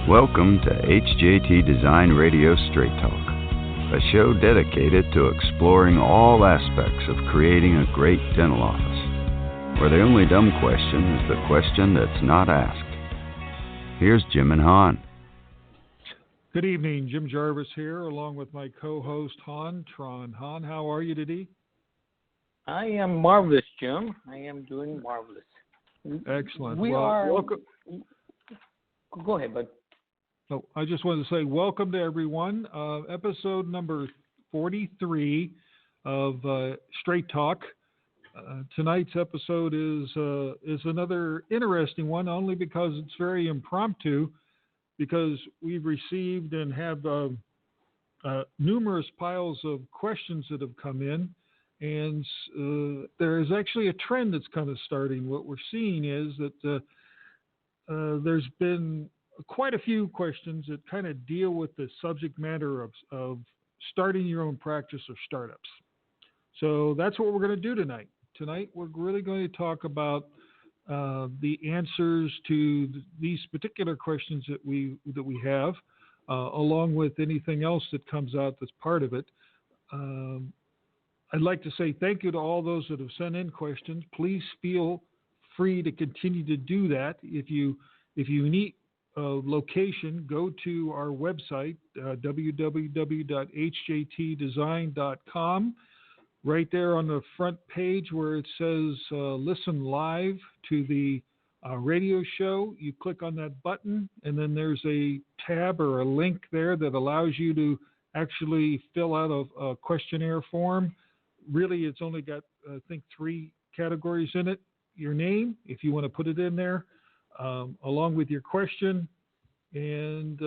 Welcome to HJT Design Radio Straight Talk, a show dedicated to exploring all aspects of creating a great dental office, where the only dumb question is the question that's not asked. Here's Jim and Han. Good evening, Jim Jarvis here, along with my co-host Han Tron. Han, how are you today? I am marvelous, Jim. I am doing marvelous. Excellent. Welcome. Go ahead, bud. So I just wanted to say welcome to everyone. Episode number 43 of Straight Talk. Tonight's episode is another interesting one, only because it's very impromptu, because we've received and have numerous piles of questions that have come in, and there is actually a trend that's kind of starting. What we're seeing is that there's been quite a few questions that kind of deal with the subject matter of starting your own practice or startups. So that's what we're going to do tonight. Tonight, we're really going to talk about the answers to these particular questions that we have, along with anything else that comes out that's part of it. I'd like to say thank you to all those that have sent in questions. Please feel free to continue to do that. If you need a location, go to our website, www.hjtdesign.com. Right there on the front page where it says listen live to the radio show, you click on that button, and then there's a tab or a link there that allows you to actually fill out a questionnaire form. Really, it's only got, I think, 3 categories in it. Your name, if you want to put it in there, along with your question, and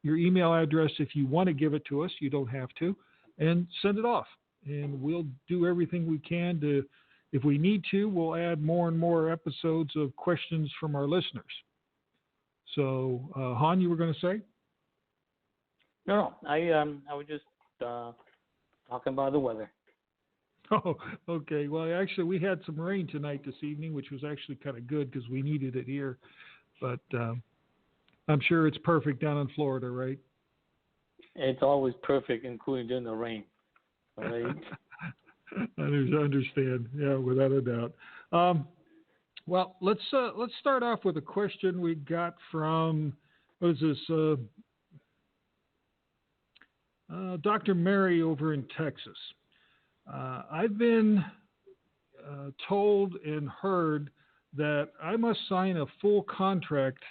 your email address if you want to give it to us. You don't have to. And send it off. And we'll do everything we can to, if we need to, we'll add more and more episodes of questions from our listeners. So, Han, you were going to say? No, I was just talking about the weather. Oh, okay. Well, actually, we had some rain tonight this evening, which was actually kind of good because we needed it here. But I'm sure it's perfect down in Florida, right? It's always perfect, including during the rain. Right? I understand. Yeah, without a doubt. Well, let's start off with a question we got from, what is this? Dr. Mary over in Texas. I've been told and heard that I must sign a full contract.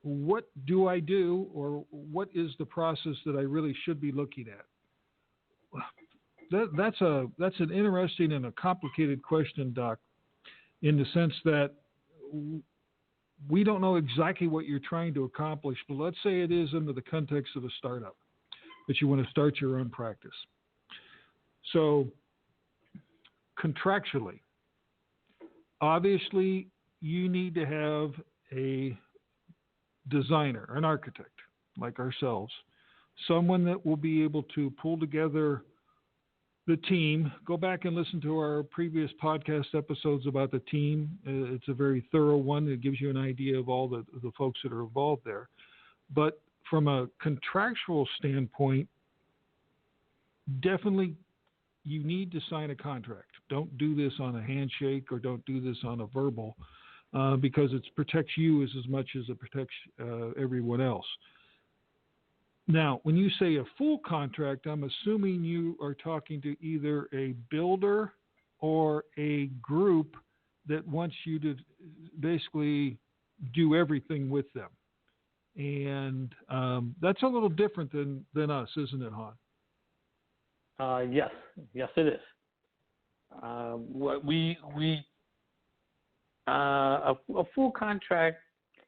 What do I do, or what is the process that I really should be looking at? That's an interesting and a complicated question, Doc, in the sense that we don't know exactly what you're trying to accomplish, but let's say it is under the context of a startup, that you want to start your own practice. So, contractually, obviously, you need to have a designer, an architect, like ourselves, someone that will be able to pull together the team. Go back and listen to our previous podcast episodes about the team. It's a very thorough one. It gives you an idea of all the folks that are involved there. But from a contractual standpoint, definitely you need to sign a contract. Don't do this on a handshake or don't do this on a verbal, because it protects you as much as it protects everyone else. Now, when you say a full contract, I'm assuming you are talking to either a builder or a group that wants you to basically do everything with them. And that's a little different than us, isn't it, Han? Yes, it is. A full contract.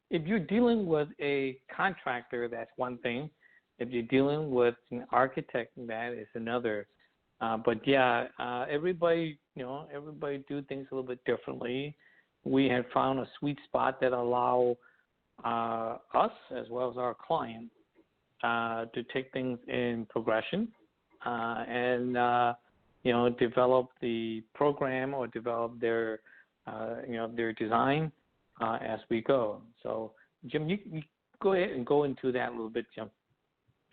If you're dealing with a contractor, that's one thing. If you're dealing with an architect, that is another. But yeah, everybody do things a little bit differently. We have found a sweet spot that allow us as well as our client to take things in progression and develop the program or develop their design as we go. So Jim, you go ahead and go into that a little bit, Jim.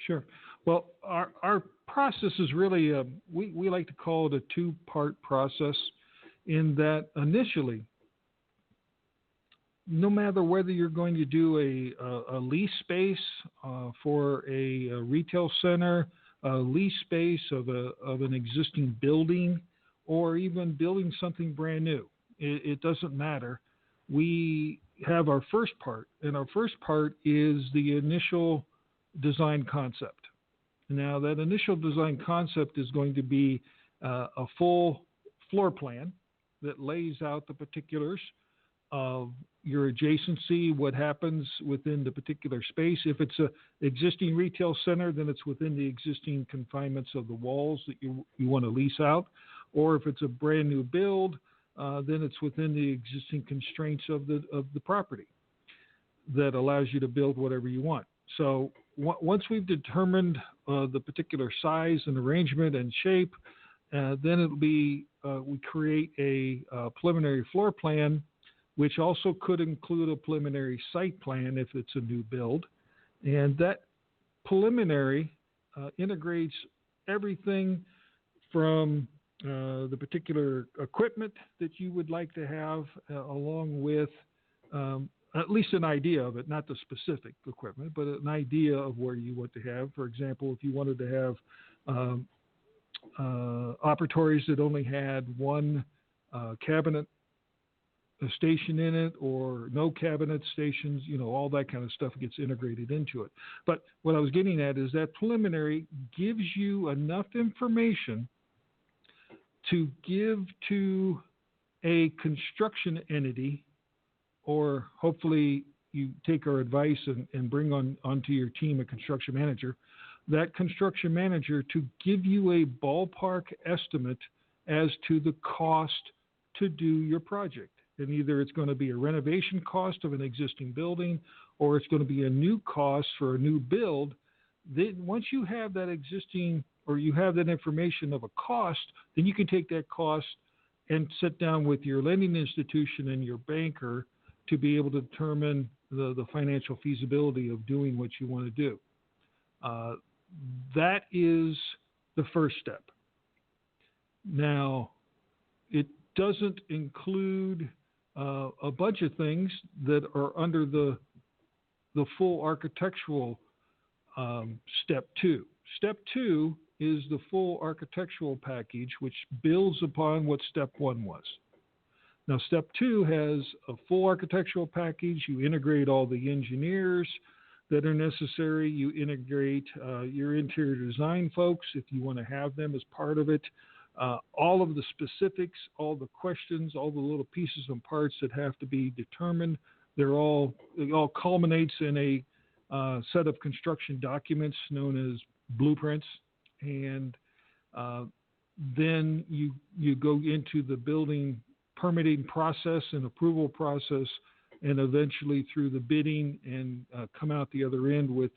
Sure. Well, our process is really, we like to call it a two-part process, in that initially, no matter whether you're going to do a lease space for a retail center, a lease space of an existing building, or even building something brand new, it doesn't matter. We have our first part, and our first part is the initial design concept. Now, that initial design concept is going to be a full floor plan that lays out the particulars of your adjacency, what happens within the particular space. If it's an existing retail center, then it's within the existing confinements of the walls that you want to lease out. Or if it's a brand new build, then it's within the existing constraints of the property that allows you to build whatever you want. So once we've determined the particular size and arrangement and shape, then it'll be we create a preliminary floor plan, which also could include a preliminary site plan if it's a new build. And that preliminary integrates everything from the particular equipment that you would like to have, along with at least an idea of it, not the specific equipment, but an idea of where you want to have. For example, if you wanted to have operatories that only had one cabinet station in it, or no cabinet stations, all that kind of stuff gets integrated into it. But what I was getting at is that preliminary gives you enough information to give to a construction entity, or hopefully you take our advice and bring onto your team a construction manager, that construction manager to give you a ballpark estimate as to the cost to do your project. And either it's going to be a renovation cost of an existing building, or it's going to be a new cost for a new build. Then once you have that existing, or you have that information of a cost, then you can take that cost and sit down with your lending institution and your banker to be able to determine the financial feasibility of doing what you want to do. That is the first step. Now, it doesn't include a bunch of things that are under the full architectural step two. Step two is the full architectural package, which builds upon what step one was. Now, step two has a full architectural package. You integrate all the engineers that are necessary. You integrate your interior design folks, if you want to have them as part of it. All of the specifics, all the questions, all the little pieces and parts that have to be determined, it all culminates in a set of construction documents known as blueprints. And then you go into the building permitting process and approval process, and eventually through the bidding, and come out the other end with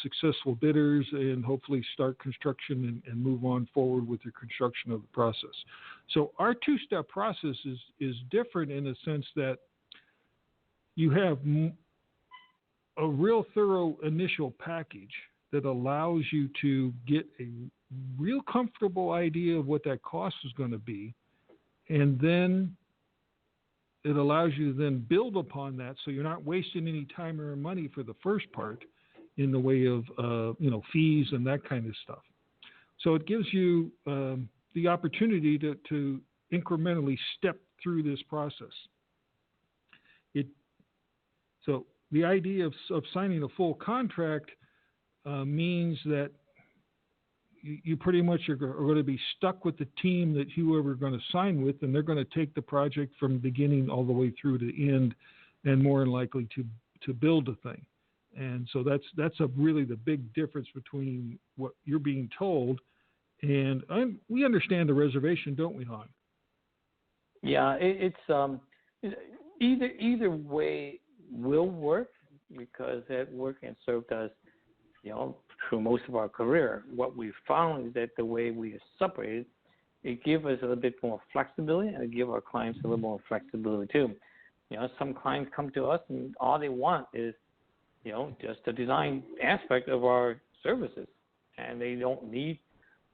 successful bidders, and hopefully start construction and move on forward with your construction of the process. So our two-step process is different in the sense that you have a real thorough initial package that allows you to get a real comfortable idea of what that cost is going to be. And then it allows you to then build upon that, so you're not wasting any time or money for the first part in the way of fees and that kind of stuff. So it gives you the opportunity to incrementally step through this process. So the idea of signing a full contract means that you pretty much are going to be stuck with the team that whoever you're going to sign with, and they're going to take the project from beginning all the way through to end, and more than likely to build the thing. And so that's really the big difference between what you're being told, and we understand the reservation, don't we, Han? Yeah, it's either way will work, because that work and served us, through most of our career. What we found is that the way we are separated, it gives us a little bit more flexibility, and it gives our clients a little more flexibility too. Some clients come to us and all they want is just the design aspect of our services, and they don't need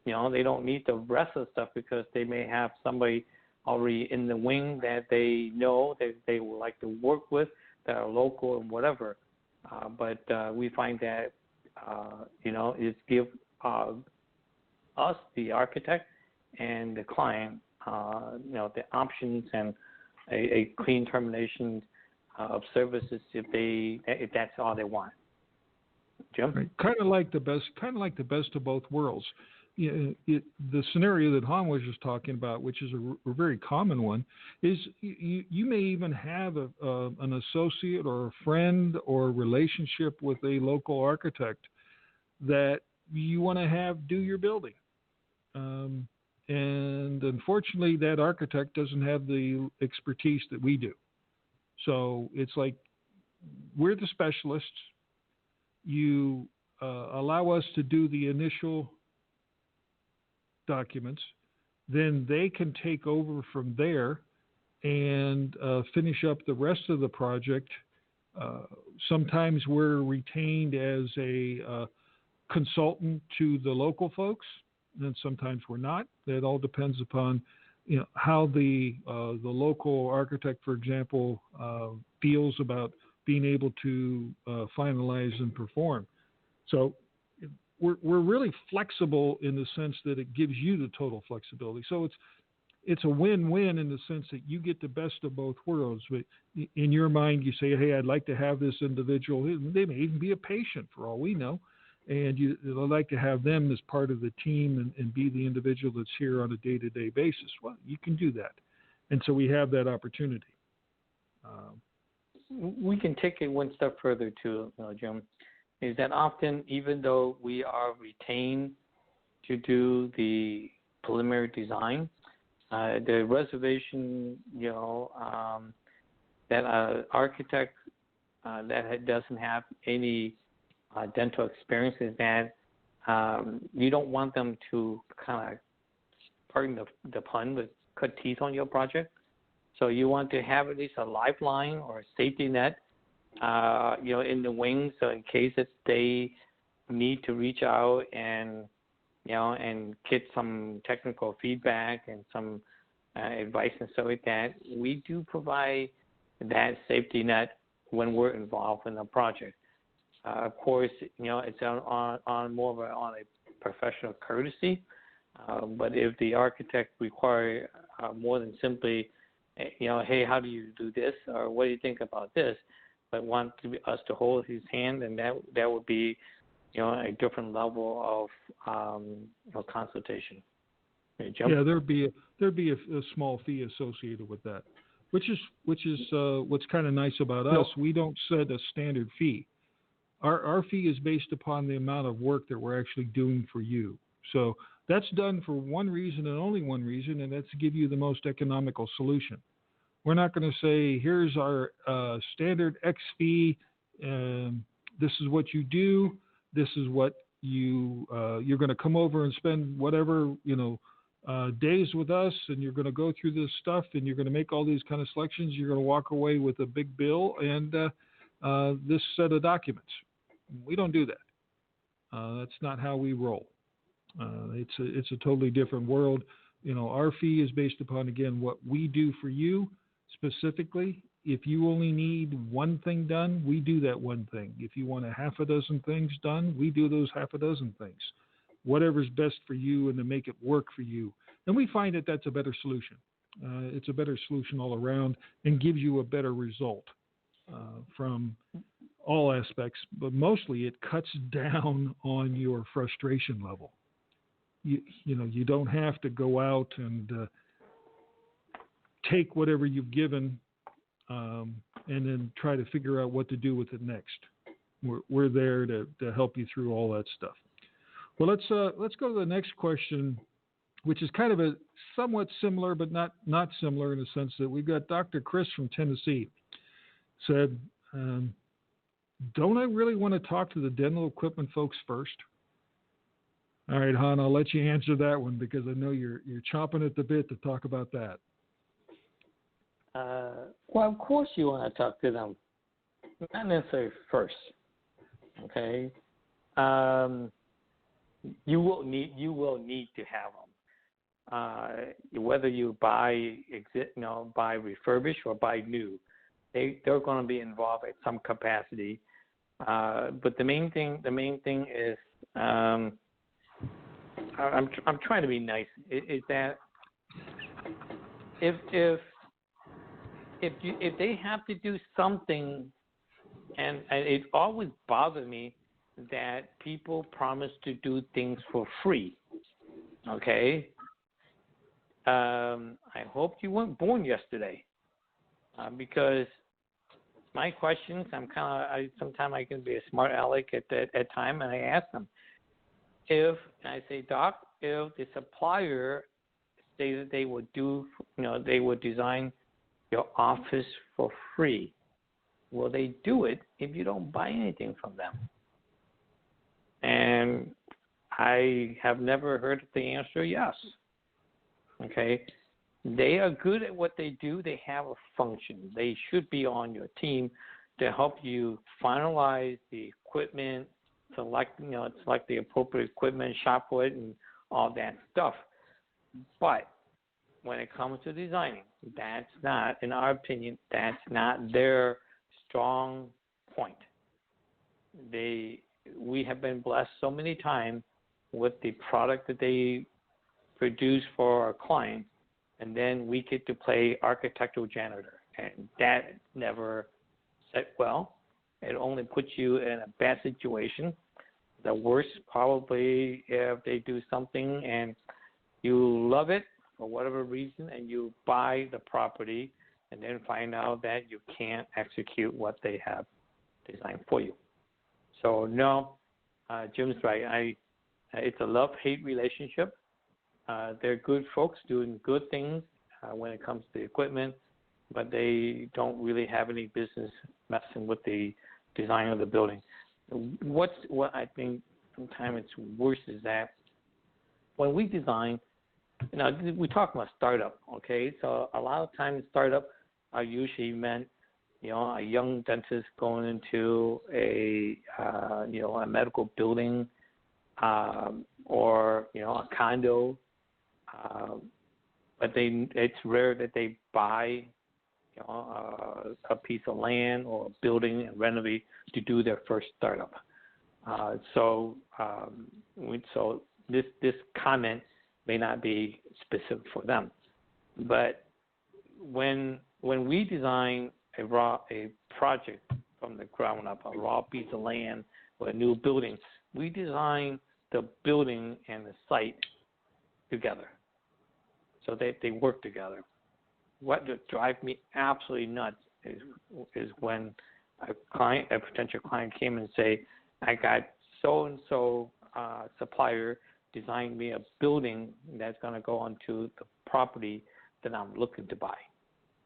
the rest of the stuff because they may have somebody already in the wing that they know that they would like to work with that are local and whatever. But we find that it's give us, the architect, and the client, the options and a clean termination of services if that's all they want. Jim? Right. Kind of like the best of both worlds. The scenario that Han was just talking about, which is a very common one, is you may even have an associate or a friend or a relationship with a local architect that you want to have do your building. And unfortunately, that architect doesn't have the expertise that we do. So it's like we're the specialists. You allow us to do the initial documents, then they can take over from there and finish up the rest of the project. Sometimes we're retained as a consultant to the local folks, and sometimes we're not. That all depends upon how the local architect, for example, feels about being able to finalize and perform. So we're really flexible in the sense that it gives you the total flexibility. So it's a win-win in the sense that you get the best of both worlds. But in your mind, you say, hey, I'd like to have this individual. They may even be a patient for all we know. And you'd like to have them as part of the team and be the individual that's here on a day-to-day basis. Well, you can do that. And so we have that opportunity. We can take it one step further too, Jim, is that often, even though we are retained to do the preliminary design, the reservation, that an architect that doesn't have any dental experience is that you don't want them to kind of, pardon the pun, but cut teeth on your project. So you want to have at least a lifeline or a safety net, in the wings, so in case that they need to reach out and get some technical feedback and some advice and stuff like that, we do provide that safety net when we're involved in the project. Of course, it's on more of on a professional courtesy. But if the architect require more than simply, hey, how do you do this, or what do you think about this, but want us to hold his hand, and that would be, a different level of consultation. Jim? Yeah, there'd be a small fee associated with that, which is what's kind of nice about us. We don't set a standard fee. Our fee is based upon the amount of work that we're actually doing for you. So that's done for one reason and only one reason, and that's to give you the most economical solution. We're not going to say, here's our standard X fee, this is what you do, this is what you're going to come over and spend whatever, days with us, and you're going to go through this stuff, and you're going to make all these kind of selections. You're going to walk away with a big bill and this set of documents. We don't do that. That's not how we roll. It's a totally different world. Our fee is based upon, again, what we do for you specifically. If you only need one thing done, we do that one thing. If you want a half a dozen things done, we do those half a dozen things. Whatever's best for you and to make it work for you. And we find that that's a better solution. It's a better solution all around and gives you a better result from all aspects, but mostly it cuts down on your frustration level. You don't have to go out and take whatever you've given and then try to figure out what to do with it next. We're there to help you through all that stuff. Well, let's go to the next question, which is kind of a somewhat similar, but not similar in the sense that we've got Dr. Chris from Tennessee said, don't I really want to talk to the dental equipment folks first? All right, Han, I'll let you answer that one because I know you're chomping at the bit to talk about that. Well, of course you want to talk to them, not necessarily first. Okay, you will need to have them. Whether you buy buy refurbished or buy new, they're going to be involved at some capacity. But the main thing is, I'm trying to be nice. Is that if they have to do something, and it always bothers me that people promise to do things for free. Okay. I hope you weren't born yesterday, because my questions, sometimes I can be a smart aleck at time, and I ask them if Doc, if the supplier say that they would they would design your office for free, will they do it if you don't buy anything from them? And I have never heard the answer yes. Okay. They are good at what they do. They have a function. They should be on your team to help you finalize the equipment, select the appropriate equipment, shop for it, and all that stuff. But when it comes to designing, that's not, in our opinion, that's not their strong point. We have been blessed so many times with the product that they produce for our clients, and then we get to play architectural janitor, and that never set well. It only puts you in a bad situation. The worst, probably, if they do something and you love it for whatever reason, and you buy the property, and then find out that you can't execute what they have designed for you. So no, Jim's right. It's a love-hate relationship. They're good folks doing good things when it comes to the equipment, but they don't really have any business messing with the design of the building. What I think sometimes it's worse is that when we design, we talk about startup, okay? So a lot of times startup are usually meant, a young dentist going into a medical building, or a condo. But it's rare that they buy a piece of land or a building and renovate to do their first startup. So this comment may not be specific for them, but when we design a project from the ground up, a raw piece of land or a new building, we design the building and the site together, so that they work together. What drives me absolutely nuts is when a potential client came and say, I got so and so supplier designed me a building that's going to go onto the property that I'm looking to buy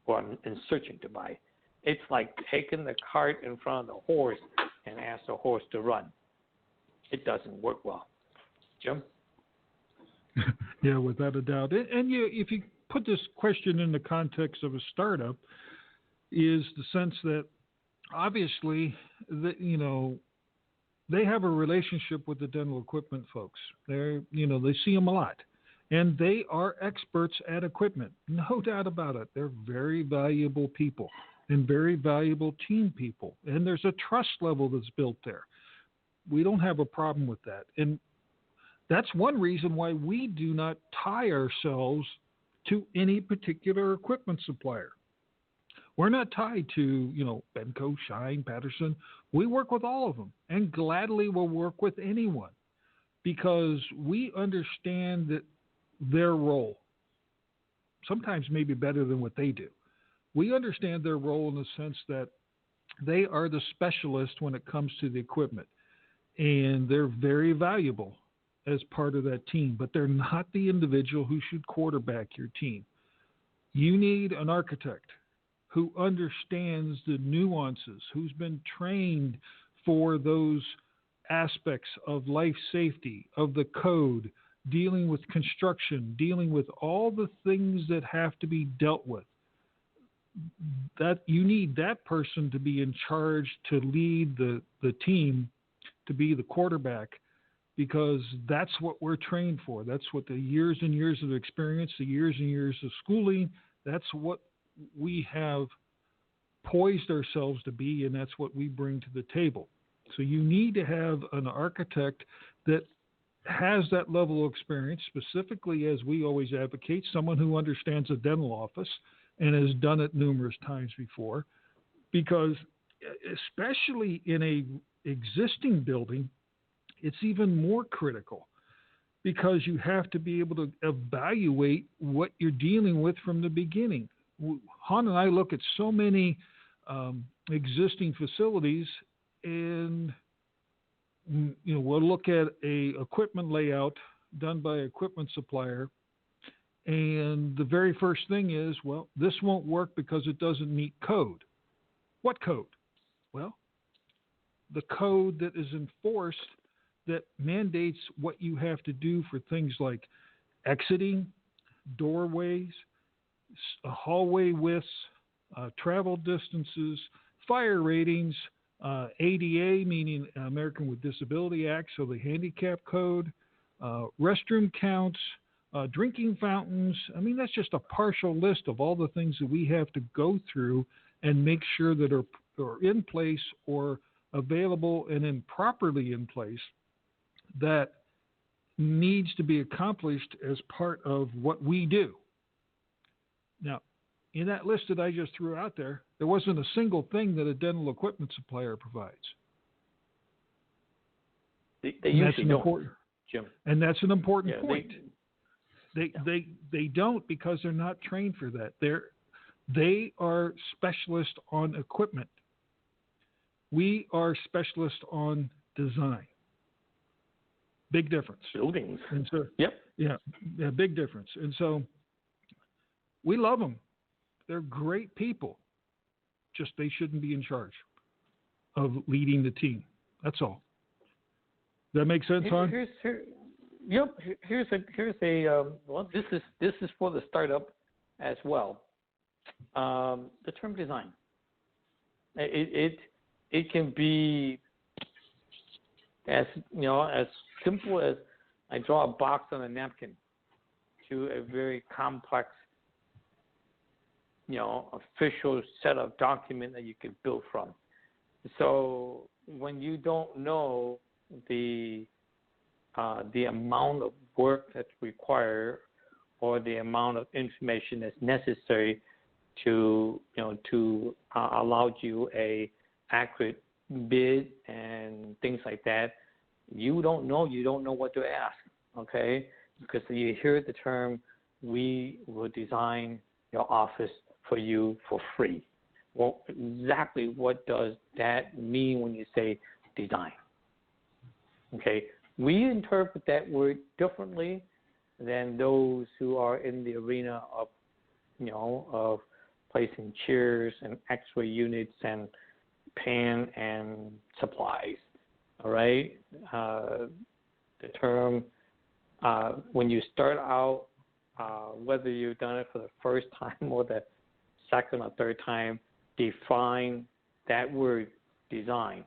or I'm in searching to buy. It's like taking the cart in front of the horse and ask the horse to run. It doesn't work well. Jim? Yeah, without a doubt. And if you put this question in the context of a startup, is the sense that obviously they have a relationship with the dental equipment folks. They see them a lot, and they are experts at equipment, no doubt about it. They're very valuable people and very valuable team people, and there's a trust level that's built there. We don't have a problem with that, and that's one reason why we do not tie ourselves to any particular equipment supplier. We're not tied to, Benco, Shine, Patterson. We work with all of them and gladly will work with anyone because we understand that their role, sometimes maybe better than what they do. We understand their role in the sense that they are the specialist when it comes to the equipment, and they're very valuable as part of that team, but they're not the individual who should quarterback your team. You need an architect who understands the nuances, who's been trained for those aspects of life safety, of the code, dealing with construction, dealing with all the things that have to be dealt with. That you need that person to be in charge to lead the team to be the quarterback, because that's what we're trained for. That's what the years and years of experience, the years and years of schooling, that's what we have poised ourselves to be, and that's what we bring to the table. So you need to have an architect that has that level of experience, specifically, as we always advocate, someone who understands a dental office and has done it numerous times before, because especially in a existing building, it's even more critical, because you have to be able to evaluate what you're dealing with from the beginning. Han and I look at so many existing facilities, and we'll look at a equipment layout done by an equipment supplier, and the very first thing is, well, this won't work because it doesn't meet code. What code? Well, the code that is enforced that mandates what you have to do for things like exiting, doorways, hallway widths, travel distances, fire ratings, ADA, meaning American with Disability Act, so the handicap code, restroom counts, drinking fountains. I mean, that's just a partial list of all the things that we have to go through and make sure that are in place or available and improperly in place, that needs to be accomplished as part of what we do. Now, in that list that I just threw out there, there wasn't a single thing that a dental equipment supplier provides. They usually don't, Jim. And that's an important point. They don't, because they're not trained for that. They are specialists on equipment. We are specialists on design. Big difference. Buildings. And so, yep. Yeah, big difference. And so we love them. They're great people. Just they shouldn't be in charge of leading the team. That's all. Does that make sense, Hon? Here's a well, this is for the startup as well. The term design. It can be as simple as I draw a box on a napkin to a very complex, official set of document that you can build from. So when you don't know the amount of work that's required or the amount of information that's necessary to allow you a accurate bid and things like that, you don't know what to ask, okay? Because you hear the term, we will design your office for you for free. Well, exactly what does that mean when you say design? Okay, we interpret that word differently than those who are in the arena of, of placing chairs and X-ray units and pan and supplies. All right, the term when you start out, whether you've done it for the first time or the second or third time, define that word design.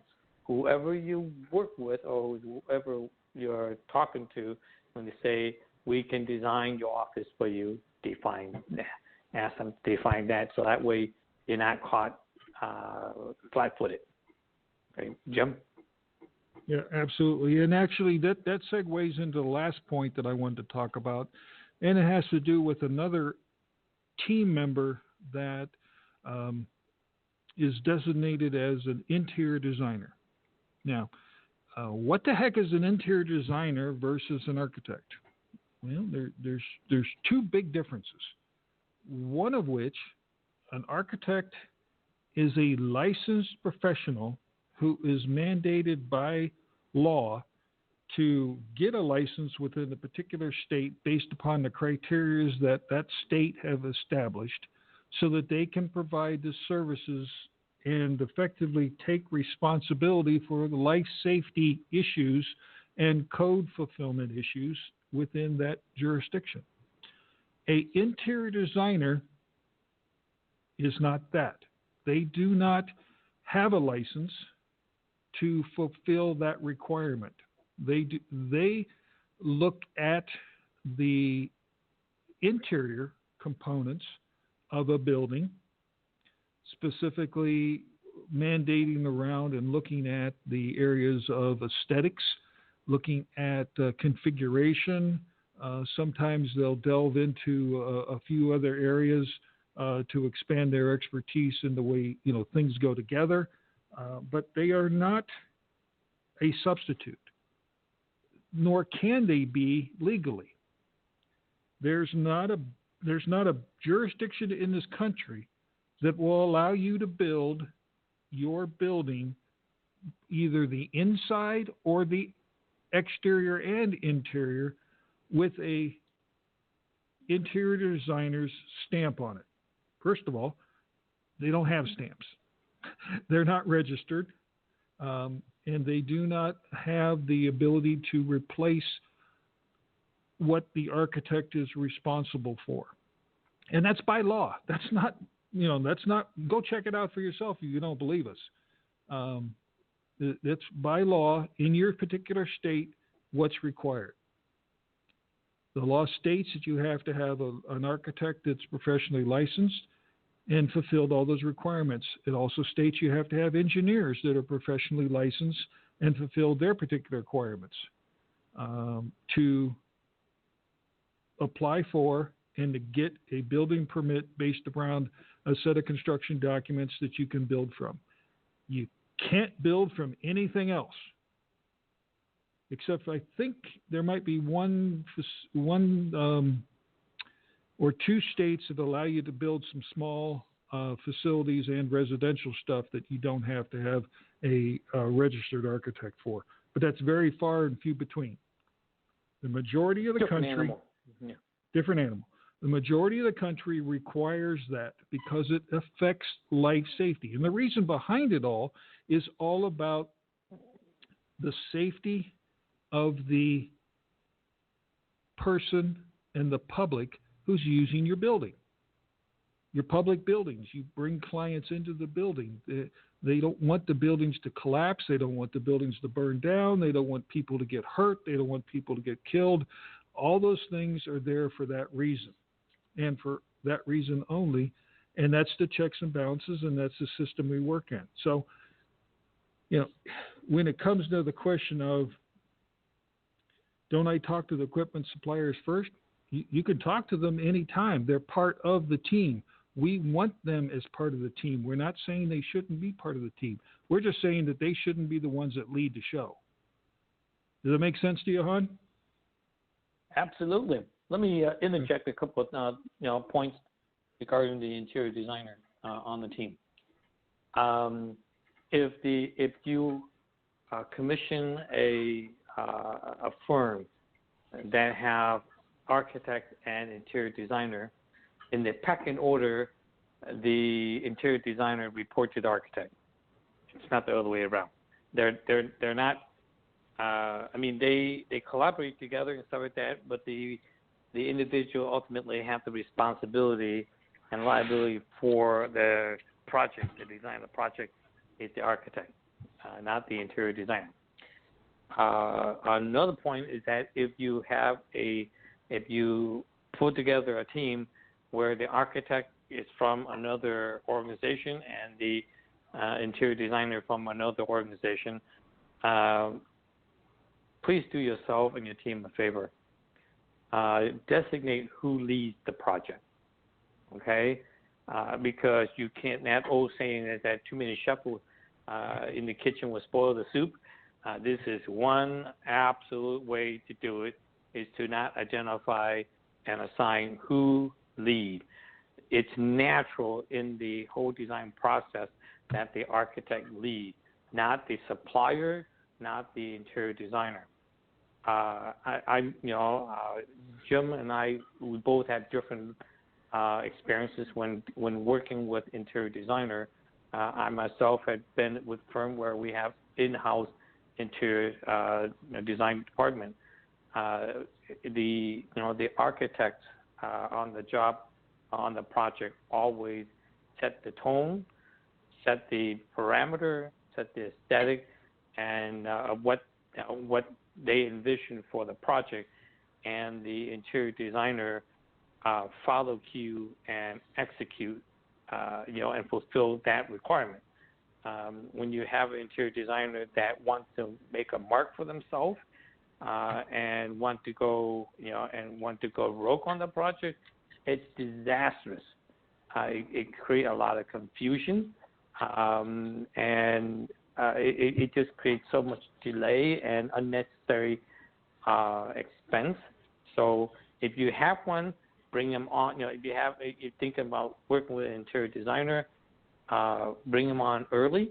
Whoever you work with or whoever you're talking to, when they say we can design your office for you, define that. Ask them to define that, so that way you're not caught flat-footed. Okay, Jim? Yeah, absolutely. And actually, that segues into the last point that I wanted to talk about, and it has to do with another team member that is designated as an interior designer. Now, what the heck is an interior designer versus an architect? Well, there's two big differences. One of which, an architect is a licensed professional who is mandated by law to get a license within a particular state based upon the criteria that state have established, so that they can provide the services and effectively take responsibility for the life safety issues and code fulfillment issues within that jurisdiction. An interior designer is not that. They do not have a license. to fulfill that requirement. They look at the interior components of a building, specifically mandating around and looking at the areas of aesthetics, looking at configuration. Sometimes they'll delve into a few other areas to expand their expertise in the way things go together, but they are not a substitute, nor can they be legally. There's not a jurisdiction in this country that will allow you to build your building, either the inside or the exterior and interior, with a interior designer's stamp on it. First of all, they don't have stamps. They're not registered, and they do not have the ability to replace what the architect is responsible for. And that's by law. That's not, go check it out for yourself if you don't believe us. It's by law in your particular state what's required. The law states that you have to have an architect that's professionally licensed and fulfilled all those requirements. It also states you have to have engineers that are professionally licensed and fulfilled their particular requirements to apply for and to get a building permit based around a set of construction documents that you can build from. You can't build from anything else, except I think there might be one or two states that allow you to build some small facilities and residential stuff that you don't have to have a registered architect for. But that's very far and few between. The majority of the country, different animal. The majority of the country requires that because it affects life safety. And the reason behind it all is all about the safety of the person and the public who's using your building. Your public buildings, you bring clients into the building. They don't want the buildings to collapse. They don't want the buildings to burn down. They don't want people to get hurt. They don't want people to get killed. All those things are there for that reason, and for that reason only. And that's the checks and balances, and that's the system we work in. So, when it comes to the question of, don't I talk to the equipment suppliers first? You can talk to them anytime. They're part of the team. We want them as part of the team. We're not saying they shouldn't be part of the team. We're just saying that they shouldn't be the ones that lead the show. Does that make sense to you, Han? Absolutely. Let me interject a couple of points regarding the interior designer on the team. If you commission a firm that have architect and interior designer, in the pecking order, the interior designer report to the architect. It's not the other way around. They're not. They collaborate together and stuff like that, but the individual ultimately have the responsibility and liability for the project. The design of the project is the architect, not the interior designer. Another point is that if you put together a team where the architect is from another organization and the interior designer from another organization, please do yourself and your team a favor. Designate who leads the project, okay? Because you can't, that old saying is that too many chefs in the kitchen will spoil the soup. This is one absolute way to do it, is to not identify and assign who lead. It's natural in the whole design process that the architect lead, not the supplier, not the interior designer. Jim and I, we both have different experiences when working with interior designer. I myself had been with a firm where we have in-house interior design department. The architects on the job, on the project, always set the tone, set the parameter, set the aesthetic, and what they envision for the project, and the interior designer follow cue and execute, and fulfill that requirement. When you have an interior designer that wants to make a mark for themselves and want to go rogue on the project, it's disastrous. It creates a lot of confusion, and it just creates so much delay and unnecessary expense. So if you have one, bring them on. If you're thinking about working with an interior designer, bring them on early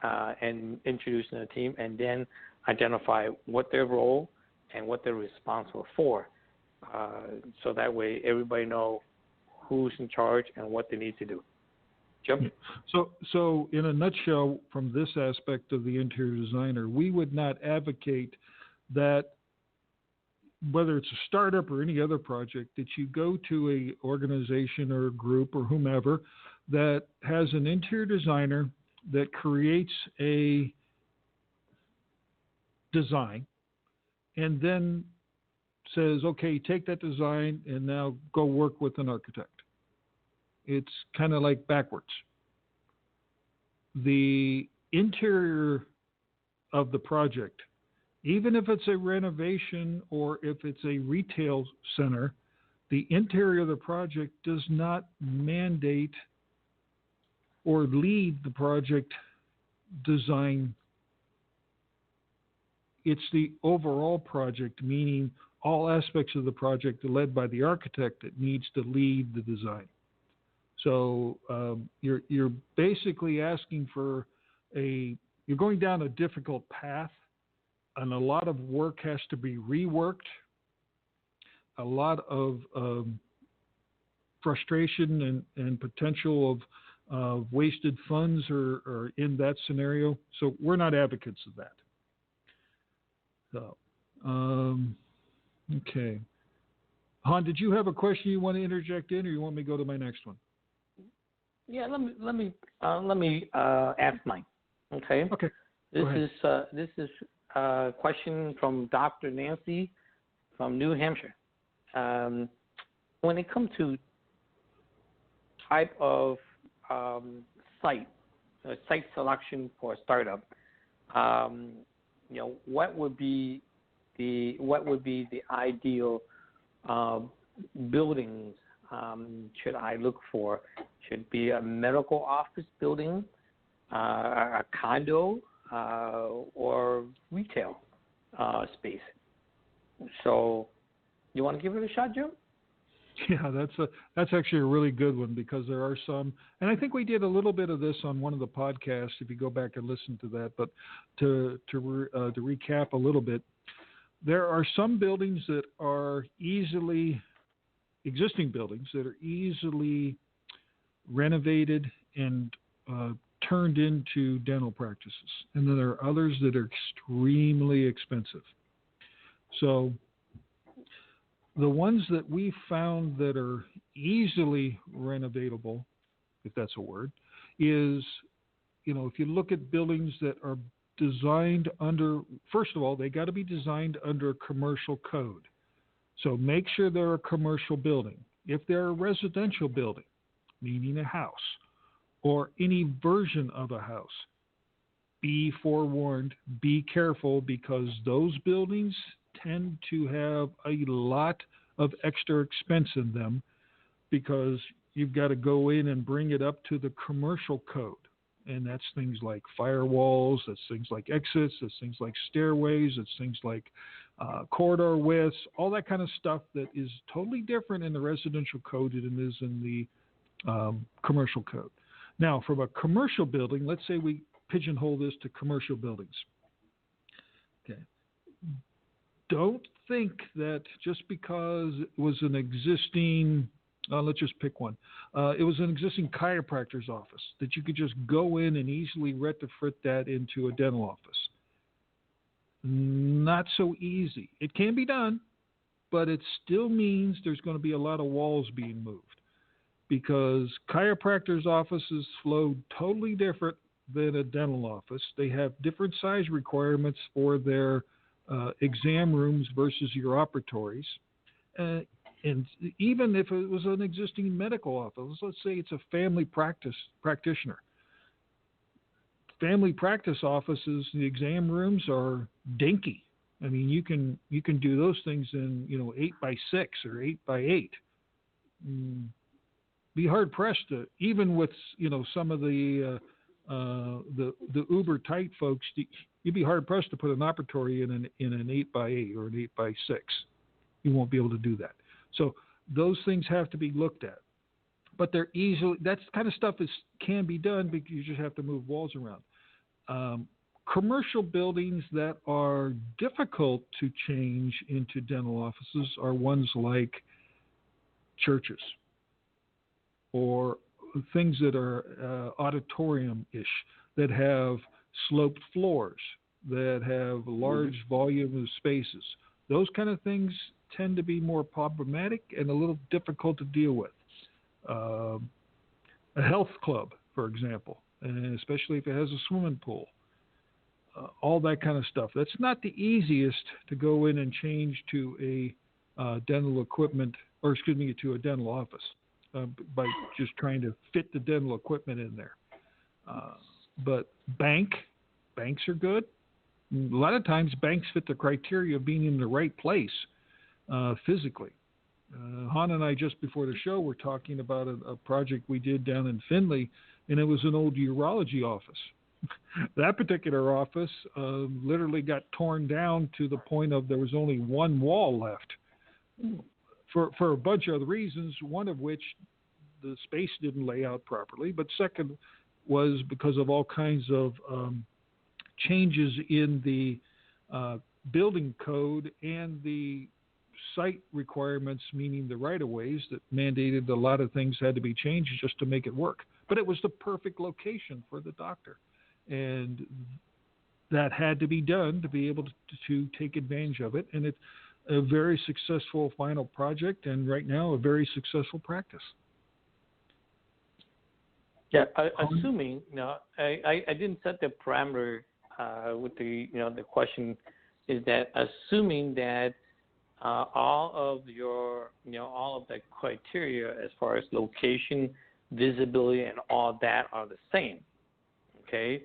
and introduce them to the team, and then identify what their role and what they're responsible for. So that way everybody knows who's in charge and what they need to do. Jim? So in a nutshell, from this aspect of the interior designer, we would not advocate that, whether it's a startup or any other project, that you go to a organization or a group or whomever that has an interior designer that creates a design and then says, okay, take that design and now go work with an architect. It's kind of like backwards. The interior of the project, even if it's a renovation or if it's a retail center, the interior of the project does not mandate or lead the project design. It's the overall project, meaning all aspects of the project are led by the architect that needs to lead the design. So you're basically asking for you're going down a difficult path, and a lot of work has to be reworked. A lot of frustration and potential of wasted funds are in that scenario. So we're not advocates of that. So, okay. Han, did you have a question you want to interject in, or you want me to go to my next one? Yeah, let me ask mine. Okay. Okay. This is a question from Dr. Nancy from New Hampshire. When it comes to type of site selection for a startup, what would be the ideal buildings should I look for? Should it be a medical office building, a condo, or retail space? So, you want to give it a shot, Joe? Yeah, that's actually a really good one, because there are some, and I think we did a little bit of this on one of the podcasts if you go back and listen to that. But to recap a little bit, there are some buildings that are existing buildings that are easily renovated and turned into dental practices, and then there are others that are extremely expensive. So the ones that we found that are easily renovatable, if that's a word, is, if you look at buildings that are designed under, first of all, they got to be designed under a commercial code. So make sure they're a commercial building. If they're a residential building, meaning a house, or any version of a house, be forewarned, be careful, because those buildings tend to have a lot of extra expense in them, because you've got to go in and bring it up to the commercial code. And that's things like firewalls, that's things like exits, that's things like stairways, that's things like corridor widths, all that kind of stuff that is totally different in the residential code than it is in the commercial code. Now, from a commercial building, let's say we pigeonhole this to commercial buildings. Okay. Don't think that just because it was an existing, let's just pick one. It was an existing chiropractor's office, that you could just go in and easily retrofit that into a dental office. Not so easy. It can be done, but it still means there's going to be a lot of walls being moved, because chiropractors' offices flow totally different than a dental office. They have different size requirements for their exam rooms versus your operatories. And even if it was an existing medical office, let's say it's a family practitioner. Family practice offices, the exam rooms are dinky. I mean, you can do those things in 8x6 or 8x8. Be hard pressed to, even with some of the uber tight folks, you'd be hard pressed to put an operatory in an 8x8 or an 8x6. You won't be able to do that. So those things have to be looked at. But they're easily, that kind of stuff can be done because you just have to move walls around. Commercial buildings that are difficult to change into dental offices are ones like churches or things that are auditorium-ish, that have sloped floors, that have a large volume of spaces. Those kind of things tend to be more problematic and a little difficult to deal with. A health club, for example, and especially if it has a swimming pool, all that kind of stuff. That's not the easiest to go in and change to a dental equipment, or to a dental office by just trying to fit the dental equipment in there. But banks are good. A lot of times banks fit the criteria of being in the right place physically. Han and I, just before the show, were talking about a project we did down in Findlay, and it was an old urology office. That particular office literally got torn down to the point of there was only one wall left for a bunch of other reasons, one of which the space didn't lay out properly, but second was because of all kinds of changes in the building code and the site requirements, meaning the right-of-ways, that mandated a lot of things had to be changed just to make it work. But it was the perfect location for the doctor. And that had to be done to be able to take advantage of it. And it's a very successful final project, and right now a very successful practice. Yeah, assuming, I didn't set the parameter with the question is that assuming that all of the criteria as far as location, visibility, and all that are the same, okay?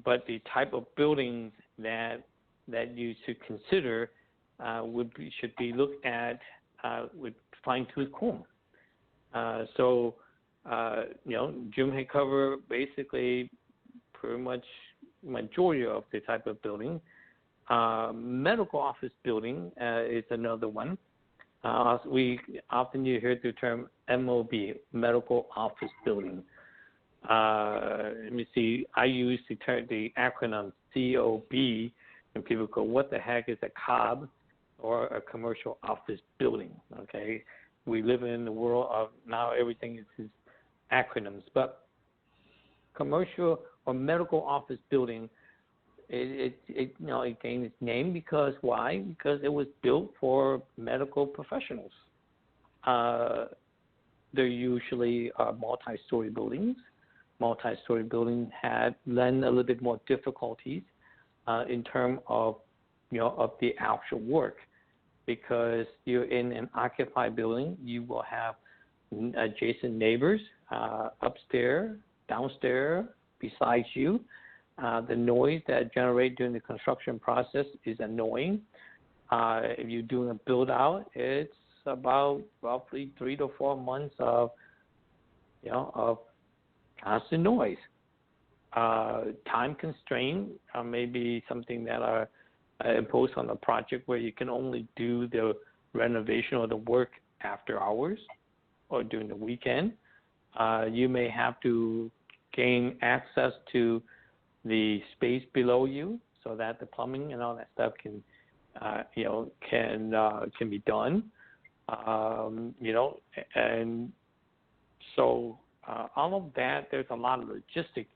But the type of buildings that you should consider should be looked at with fine-tooth comb. Jim had covered basically pretty much majority of the type of building. Medical office building is another one. We often you hear the term MOB, medical office building. Let me see. I use the acronym COB, and people go, "What the heck is a COB or a commercial office building?" Okay, we live in the world of now everything is acronyms, but commercial or medical office building, it gained its name because why? Because it was built for medical professionals. They're usually multi-story buildings. Multi-story buildings lend a little bit more difficulties in terms of the actual work, because you're in an occupied building. You will have adjacent neighbors upstairs, downstairs, besides you. The noise that generates during the construction process is annoying. If you're doing a build out, it's about roughly 3 to 4 months of constant noise. Time constraint may be something that are imposed on the project where you can only do the renovation or the work after hours or during the weekend. You may have to gain access to the space below you so that the plumbing and all that stuff can be done. And so all of that, there's a lot of logistic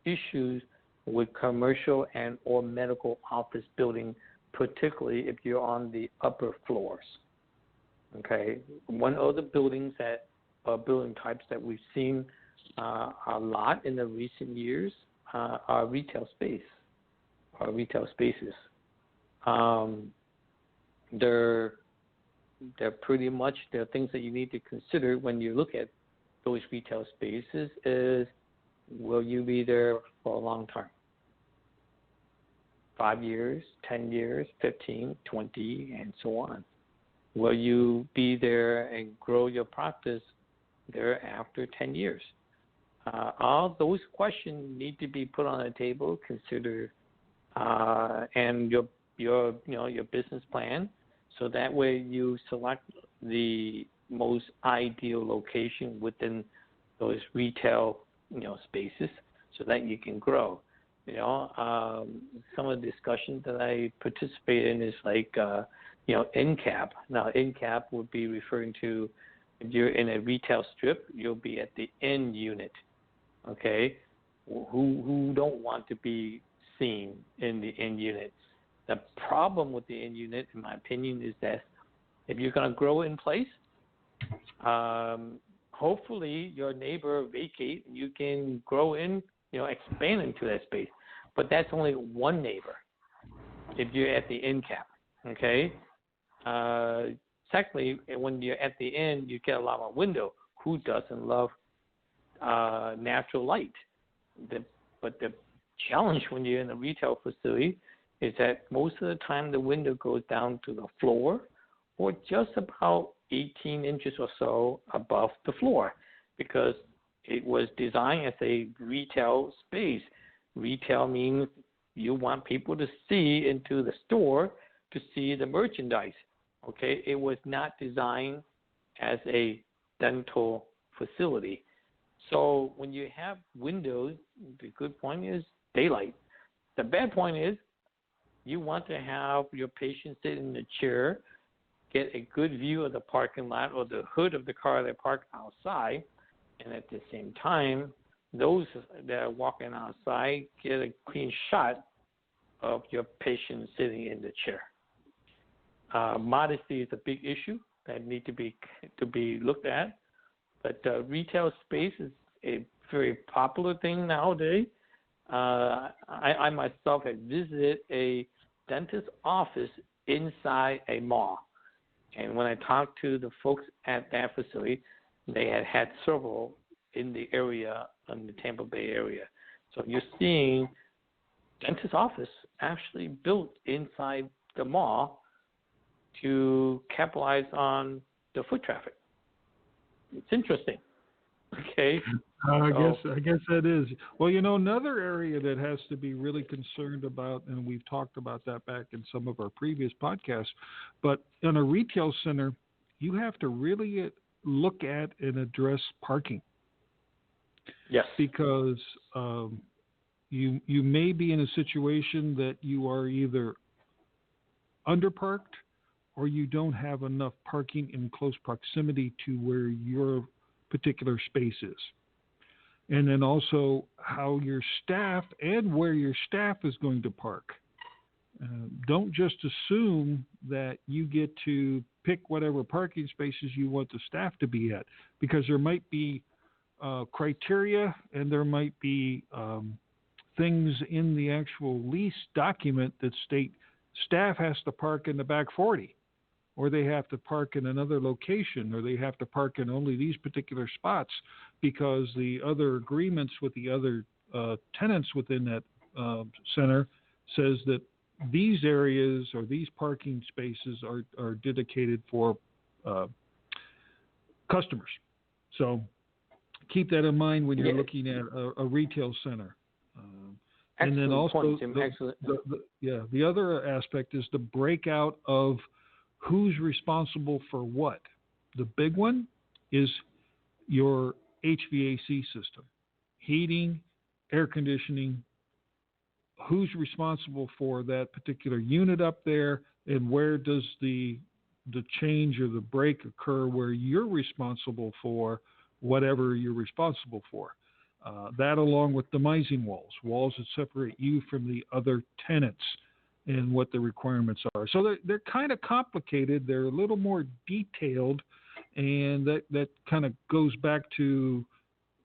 issues with commercial and or medical office building, particularly if you're on the upper floors. Okay, one of the building types that we've seen a lot in the recent years our retail space, our retail spaces. They're pretty much the things that you need to consider when you look at those retail spaces is, will you be there for a long term? 5 years, 10 years, 15, 20, and so on. Will you be there and grow your practice there after 10 years? All those questions need to be put on the table, consider, and your business plan, so that way you select the most ideal location within those retail spaces, so that you can grow. Some of the discussions that I participate in is like end cap. Now, end cap would be referring to, if you're in a retail strip, you'll be at the end unit. Okay, who don't want to be seen in the end unit? The problem with the end unit, in my opinion, is that if you're going to grow in place, hopefully your neighbor vacate, you can grow in, expand into that space. But that's only one neighbor if you're at the end cap. Okay. Secondly, when you're at the end, you get a lot more window. Who doesn't love natural light? But the challenge when you're in a retail facility is that most of the time the window goes down to the floor, or just about 18 inches or so above the floor, because it was designed as a retail space. Retail means you want people to see into the store to see the merchandise. Okay, it was not designed as a dental facility. So when you have windows, the good point is daylight. The bad point is you want to have your patient sit in the chair, get a good view of the parking lot or the hood of the car they park outside, and at the same time, those that are walking outside get a clean shot of your patient sitting in the chair. Modesty is a big issue that need to be looked at, but retail space is a very popular thing nowadays. I myself have visited a dentist's office inside a mall, and when I talked to the folks at that facility, they had several in the area, in the Tampa Bay area. So you're seeing dentist office actually built inside the mall to capitalize on the foot traffic. It's interesting. Okay. I guess that is. Well, another area that has to be really concerned about, and we've talked about that back in some of our previous podcasts, but in a retail center, you have to really look at and address parking. Yes. Because you may be in a situation that you are either underparked or you don't have enough parking in close proximity to where your particular space is. And then also how your staff and where your staff is going to park. Don't just assume that you get to pick whatever parking spaces you want the staff to be at, because there might be criteria and there might be things in the actual lease document that state staff has to park in the back 40, or they have to park in another location, or they have to park in only these particular spots, because the other agreements with the other tenants within that center says that these areas or these parking spaces are dedicated for customers. So keep that in mind when you're looking at a retail center. And then also, the other aspect is the breakout of who's responsible for what. The big one is your HVAC system, heating, air conditioning. Who's responsible for that particular unit up there, and where does the change or the break occur where you're responsible for whatever you're responsible for. That, along with demising walls that separate you from the other tenants, and what the requirements are. So they're kind of complicated. They're a little more detailed, and that kind of goes back to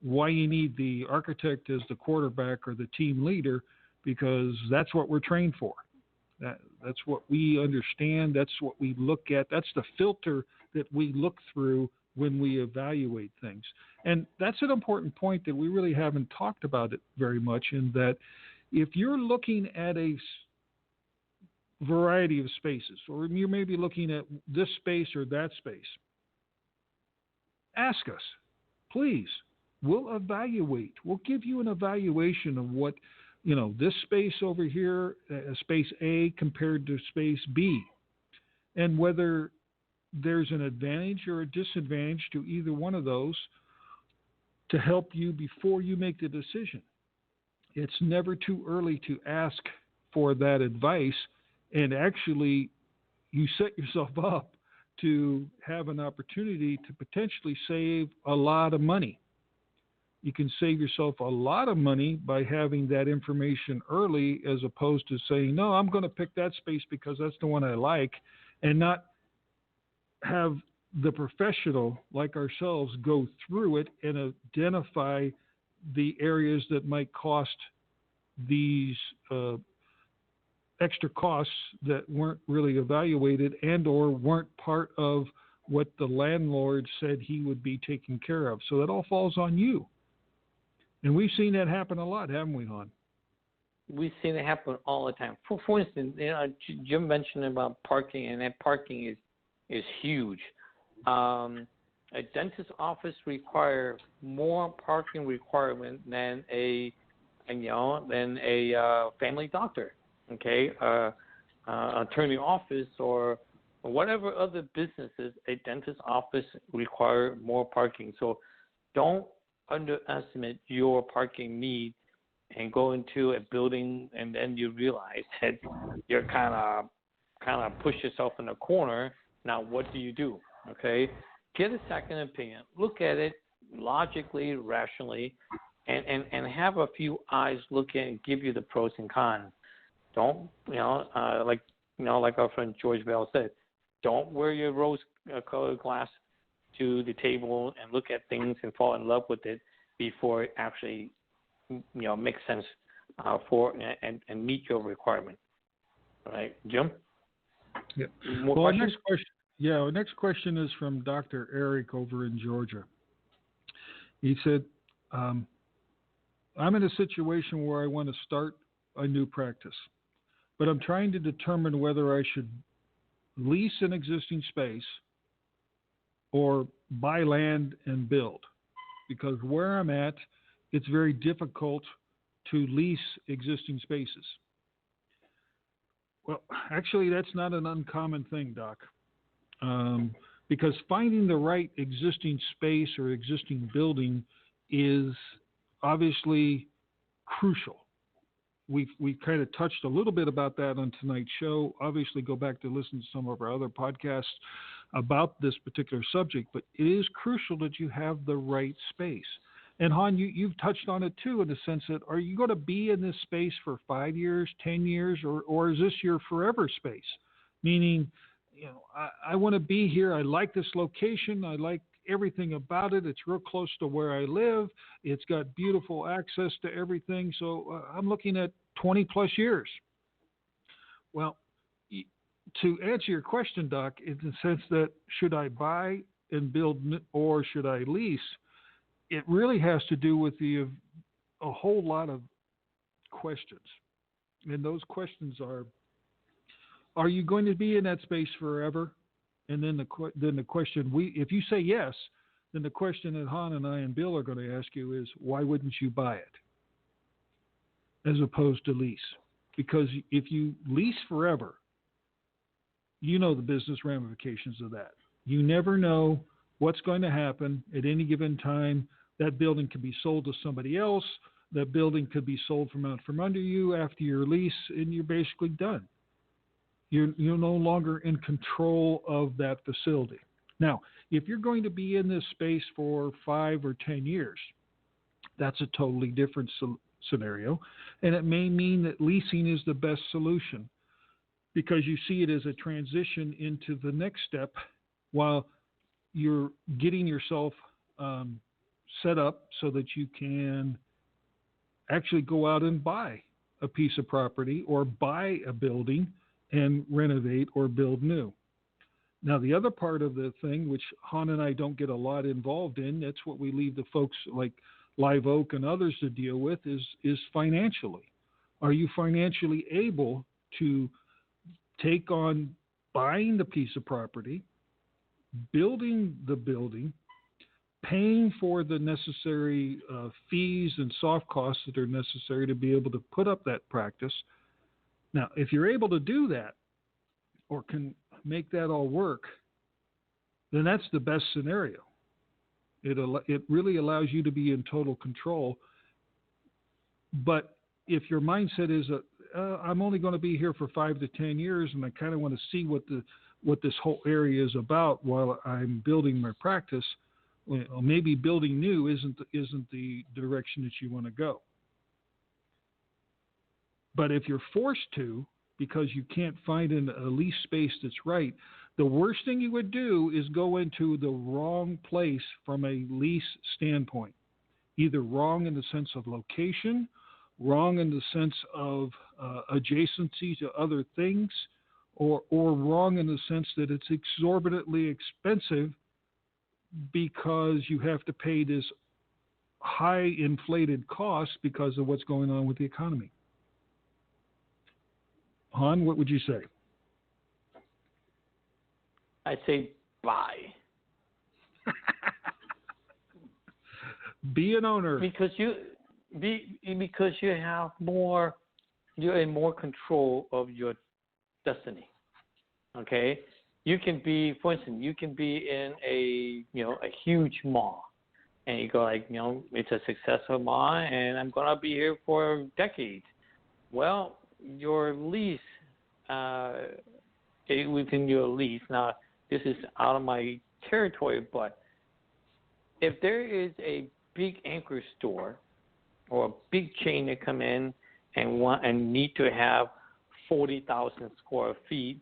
why you need the architect as the quarterback or the team leader, because that's what we're trained for. That's what we understand. That's what we look at. That's the filter that we look through when we evaluate things. And that's an important point that we really haven't talked about it very much, in that if you're looking at a variety of spaces, or you may be looking at this space or that space, ask us, please. We'll evaluate. We'll give you an evaluation of what, this space over here, space A compared to space B, and whether there's an advantage or a disadvantage to either one of those to help you before you make the decision. It's never too early to ask for that advice, and actually you set yourself up to have an opportunity to potentially save a lot of money. You can save yourself a lot of money by having that information early, as opposed to saying, no, I'm going to pick that space because that's the one I like, and not have the professional like ourselves go through it and identify the areas that might cost these extra costs that weren't really evaluated and or weren't part of what the landlord said he would be taking care of. So that all falls on you. And we've seen that happen a lot, haven't we, Hon? We've seen it happen all the time. For instance, Jim mentioned about parking, and that parking is huge. A dentist's office requires more parking requirement than a family doctor. Okay, attorney office or whatever other businesses, a dentist's office require more parking. So don't underestimate your parking need and go into a building and then you realize that you're kind of push yourself in a corner. Now what do? Okay, get a second opinion, look at it logically, rationally, and have a few eyes look at and give you the pros and cons. Don't like our friend George Bell said, don't wear your rose-colored glass to the table and look at things and fall in love with it before it actually makes sense for and meet your requirement. All right, Jim? Yeah. Well, our next question is from Dr. Eric over in Georgia. He said, I'm in a situation where I want to start a new practice, but I'm trying to determine whether I should lease an existing space or buy land and build, because where I'm at, it's very difficult to lease existing spaces. Well, actually, that's not an uncommon thing, Doc, because finding the right existing space or existing building is obviously crucial. We kind of touched a little bit about that on tonight's show. Obviously, go back to listen to some of our other podcasts about this particular subject, but it is crucial that you have the right space. And Hon, you've touched on it too, in the sense that, are you going to be in this space for 5 years, 10 years, or is this your forever space? Meaning, I want to be here. I like this location. I like everything about it. It's real close to where I live. It's got beautiful access to everything. So I'm looking at 20 plus years. Well, to answer your question, Doc, in the sense that should I buy and build or should I lease, it really has to do with a whole lot of questions. And those questions are you going to be in that space forever? And then the question, if you say yes, then the question that Han and I and Bill are going to ask you is, why wouldn't you buy it as opposed to lease? Because if you lease forever, you know the business ramifications of that. You never know what's going to happen at any given time. That building could be sold to somebody else. That building could be sold from out from under you after your lease, and you're basically done. You're no longer in control of that facility. Now, if you're going to be in this space for 5 or 10 years, that's a totally different scenario, and it may mean that leasing is the best solution because you see it as a transition into the next step while you're getting yourself set up so that you can actually go out and buy a piece of property or buy a building and renovate or build new. Now, the other part of the thing, which Han and I don't get a lot involved in, that's what we leave the folks like Live Oak and others to deal with, is financially. Are you financially able to take on buying the piece of property, building the building, paying for the necessary fees and soft costs that are necessary to be able to put up that practice? Now, if you're able to do that or can make that all work, then that's the best scenario. It really allows you to be in total control. But if your mindset is, I'm only going to be here for 5 to 10 years, and I kind of want to see what this whole area is about while I'm building my practice, well, maybe building new isn't the direction that you want to go. But if you're forced to, because you can't find a lease space that's right, the worst thing you would do is go into the wrong place from a lease standpoint. Either wrong in the sense of location, wrong in the sense of adjacency to other things, or wrong in the sense that it's exorbitantly expensive because you have to pay this high inflated cost because of what's going on with the economy. Han, what would you say? I'd say buy. Be an owner. Because you have more, you're in more control of your destiny. Okay? You can be, for instance, in a huge mall, and you go like, it's a successful mall, and I'm gonna be here for decades. Well, your lease, within your lease. Now, this is out of my territory, but if there is a big anchor store or a big chain that come in and need to have 40,000 square feet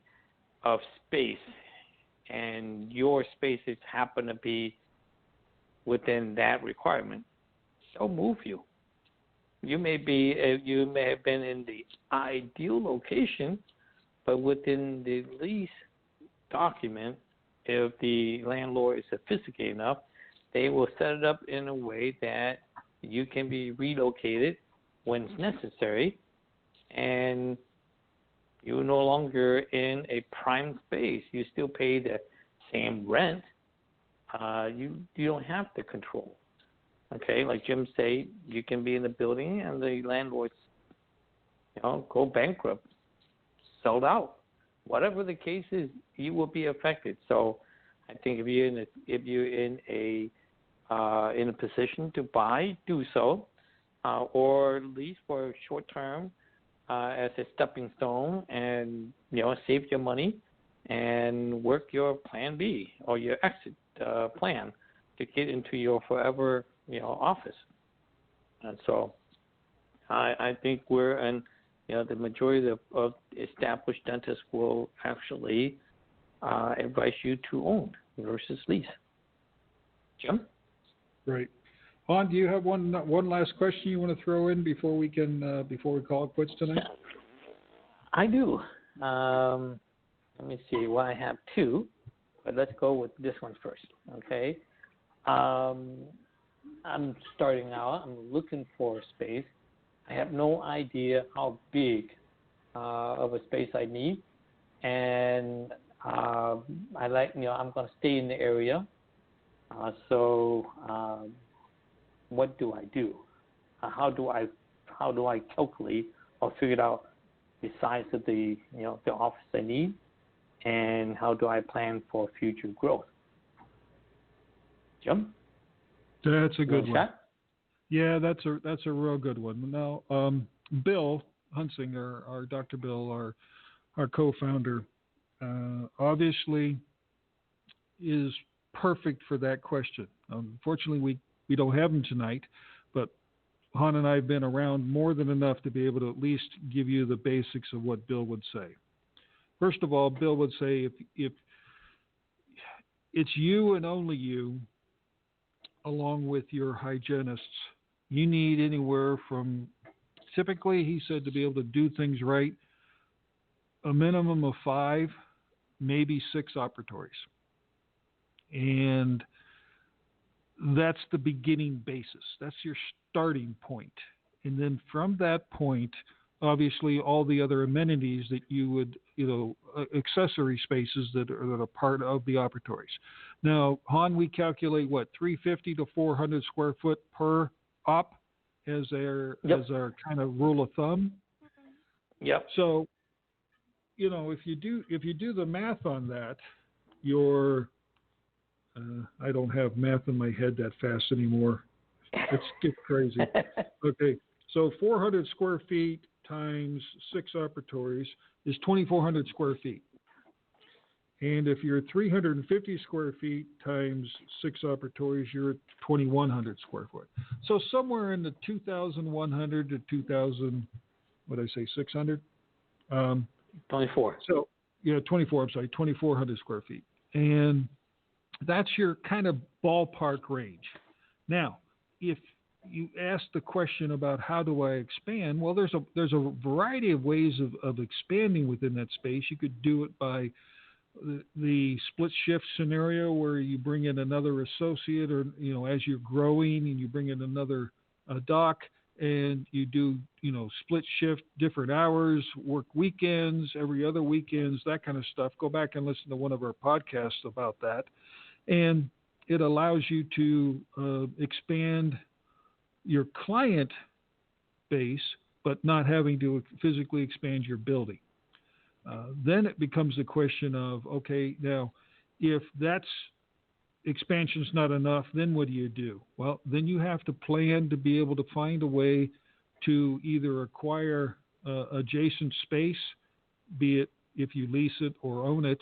of space, and your spaces happen to be within that requirement, they'll move you. You may have been in the ideal location, but within the lease document, if the landlord is sophisticated enough, they will set it up in a way that you can be relocated when it's necessary, and you're no longer in a prime space. You still pay the same rent. You don't have the control. Okay, like Jim said, you can be in the building and the landlords, go bankrupt, sold out. Whatever the case is, you will be affected. So, I think if you're in a position to buy, do so, or lease for a short term as a stepping stone, and save your money and work your plan B or your exit plan to get into your forever office. And so I think we're in, the majority of established dentists will actually advise you to own versus lease. Jim? Right. Han, do you have one last question you want to throw in before we call it quits tonight? I do. Let me see. Well, I have two, but let's go with this one first. Okay. I'm starting out. I'm looking for a space. I have no idea how big of a space I need, and I like, I'm going to stay in the area. So what do I do? How do I calculate or figure out the size of the the office I need, and how do I plan for future growth? Jim? That's a good one. Shot? Yeah, that's a real good one. Now, Bill Hunsinger, our Dr. Bill, our co-founder, obviously is perfect for that question. Unfortunately, we don't have him tonight, but Han and I have been around more than enough to be able to at least give you the basics of what Bill would say. First of all, Bill would say if it's you and only you along with your hygienists. You need anywhere from, typically, he said, to be able to do things right, a minimum of 5, maybe 6 operatories. And that's the beginning basis. That's your starting point. And then from that point, obviously, all the other amenities that you would, accessory spaces that are part of the operatories. Now, Han, we calculate 350 to 400 square foot per op as our kind of rule of thumb. Yep. So, if you do the math on that, I don't have math in my head that fast anymore. It's get crazy. Okay, so 400 square feet times 6 operatories is 2,400 square feet. And if you're 350 square feet times 6 operatories, you're at 2,100 square foot. So somewhere in the 2,100 to 2,000, what did I say, 600? 24. So, 24, I'm sorry, 2,400 square feet. And that's your kind of ballpark range. Now, if you ask the question about how do I expand, well, there's a variety of ways of expanding within that space. You could do it by the split shift scenario where you bring in another associate, or as you're growing and you bring in another doc, and you do split shift, different hours, work weekends, every other weekends, that kind of stuff. Go back and listen to one of our podcasts about that, and it allows you to expand your client base, but not having to physically expand your building. Then it becomes the question of, okay, now if that's expansion's not enough, then what do you do? Well, then you have to plan to be able to find a way to either acquire adjacent space, be it if you lease it or own it,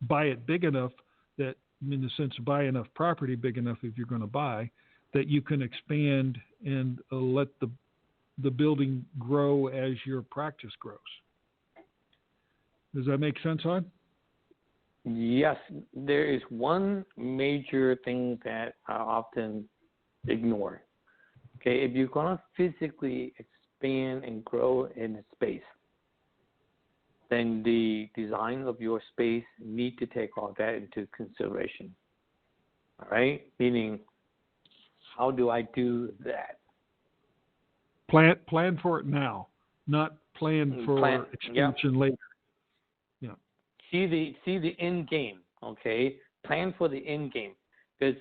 buy it big enough that, in the sense of buy enough property big enough if you're going to buy, that you can expand and let the building grow as your practice grows. Does that make sense, Hon? Yes. There is one major thing that I often ignore. Okay, if you're going to physically expand and grow in a space, then the design of your space need to take all that into consideration. All right? Meaning, how do I do that? Plan for it now, not plan for expansion later. Yeah. See the end game. Okay, plan for the end game, because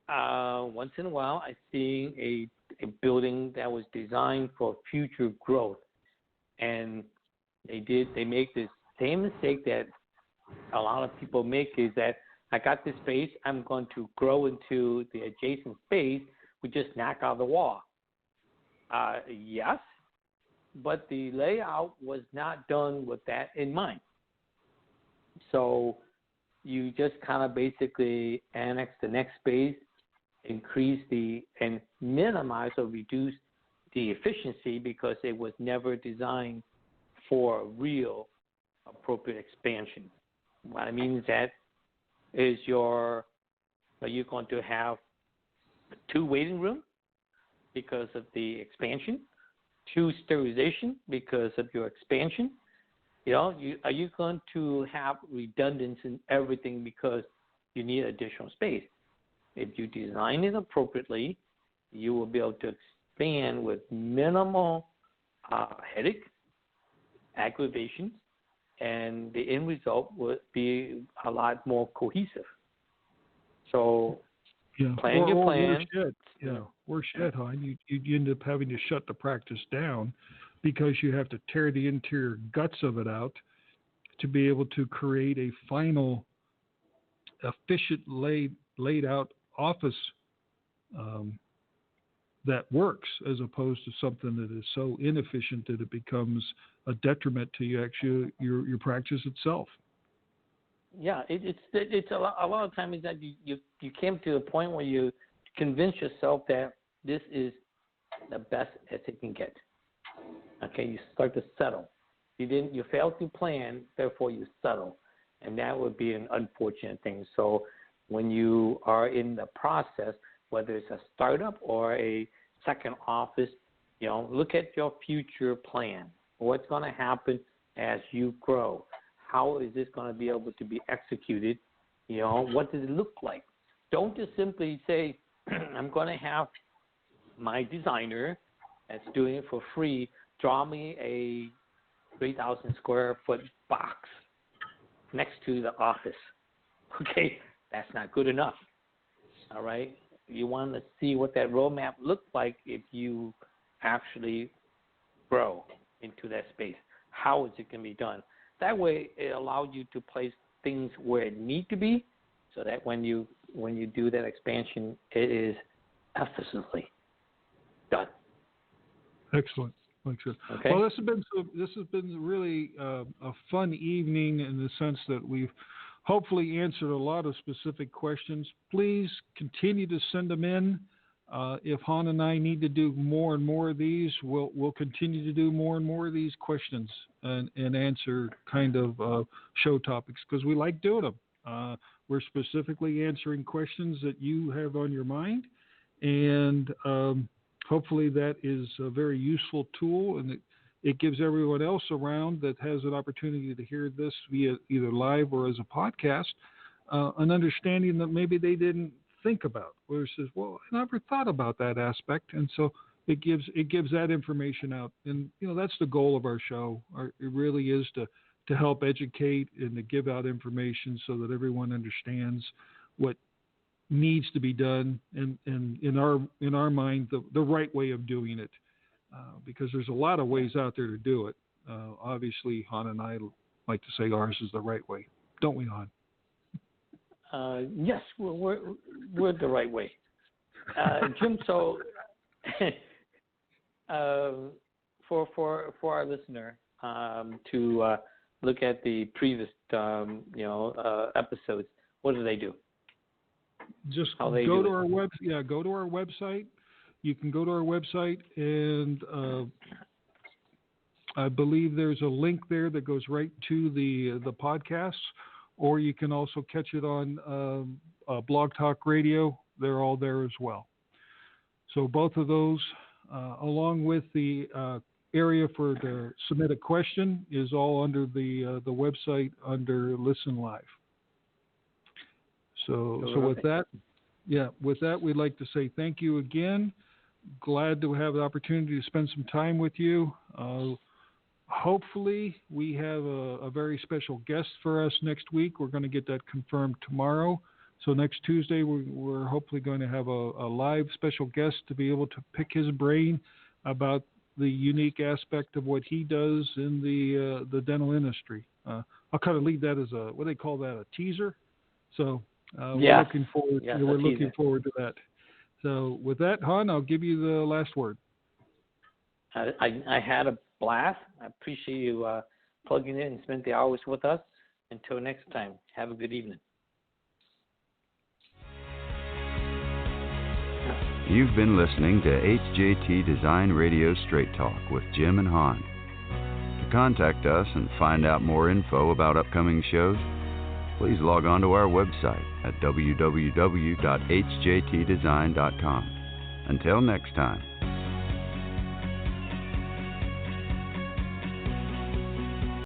once in a while I see a building that was designed for future growth, and they make this same mistake that a lot of people make, is that I got this space, I'm going to grow into the adjacent space, we just knock out the wall. Yes, but the layout was not done with that in mind. So you just kind of basically annex the next space, increase and minimize or reduce the efficiency, because it was never designed for real appropriate expansion. What I mean is that are you going to have 2 waiting rooms because of the expansion, 2 sterilization because of your expansion? Are you going to have redundancy in everything because you need additional space? If you design it appropriately, you will be able to expand with minimal headache, aggravations, and the end result would be a lot more cohesive. So plan your plan. Worse yet, hon, you end up having to shut the practice down because you have to tear the interior guts of it out to be able to create a final efficient laid out office that works, as opposed to something that is so inefficient that it becomes a detriment to your practice itself. Yeah, it's a lot of times that you came to a point where you convince yourself that this is the best as it can get. Okay, you start to settle. You failed to plan, therefore you settle, and that would be an unfortunate thing. So when you are in the process, whether it's a startup or a second office, look at your future plan. What's going to happen as you grow? How is this going to be able to be executed? What does it look like? Don't just simply say, I'm going to have my designer that's doing it for free draw me a 3,000 square foot box next to the office. Okay, that's not good enough. All right, you want to see what that roadmap looks like if you actually grow into that space. How is it going to be done? That way, it allows you to place things where it need to be, so that when you do that expansion, it is effortlessly done. Excellent. Okay. Well, this has been really a fun evening in the sense that we've hopefully answered a lot of specific questions. Please continue to send them in. If Han and I need to do more and more of these, we'll continue to do more and more of these questions and answer kind of show topics because we like doing them. We're specifically answering questions that you have on your mind, and hopefully that is a very useful tool, and it gives everyone else around that has an opportunity to hear this via either live or as a podcast an understanding that maybe they didn't think about, where it says, well, I never thought about that aspect, and so it gives that information out, and that's the goal of our show. It really is to help educate and to give out information so that everyone understands what needs to be done, and in our mind the right way of doing it, because there's a lot of ways out there to do it. Obviously, Han and I like to say ours is the right way, don't we, Han? Yes, we're the right way, Jim. So for our listener to look at the previous episodes, what do they do? Just go to our go to our website. You can go to our website, and I believe there's a link there that goes right to the podcasts, or you can also catch it on Blog Talk Radio. They're all there as well. So both of those, along with the area for the submit a question, is all under the website under Listen Live. So with that, we'd like to say thank you again. Glad to have the opportunity to spend some time with you. Hopefully, we have a very special guest for us next week. We're going to get that confirmed tomorrow. So next Tuesday, we're hopefully going to have a live special guest to be able to pick his brain about the unique aspect of what he does in the dental industry. I'll kind of leave that as what do they call that, a teaser. So we're looking forward. We're looking forward to that. So with that, Han, I'll give you the last word. I had a blast. I appreciate you plugging in and spending the hours with us. Until next time, have a good evening. You've been listening to HJT Design Radio Straight Talk with Jim and Han. To contact us and find out more info about upcoming shows, please log on to our website at www.hjtdesign.com. Until next time.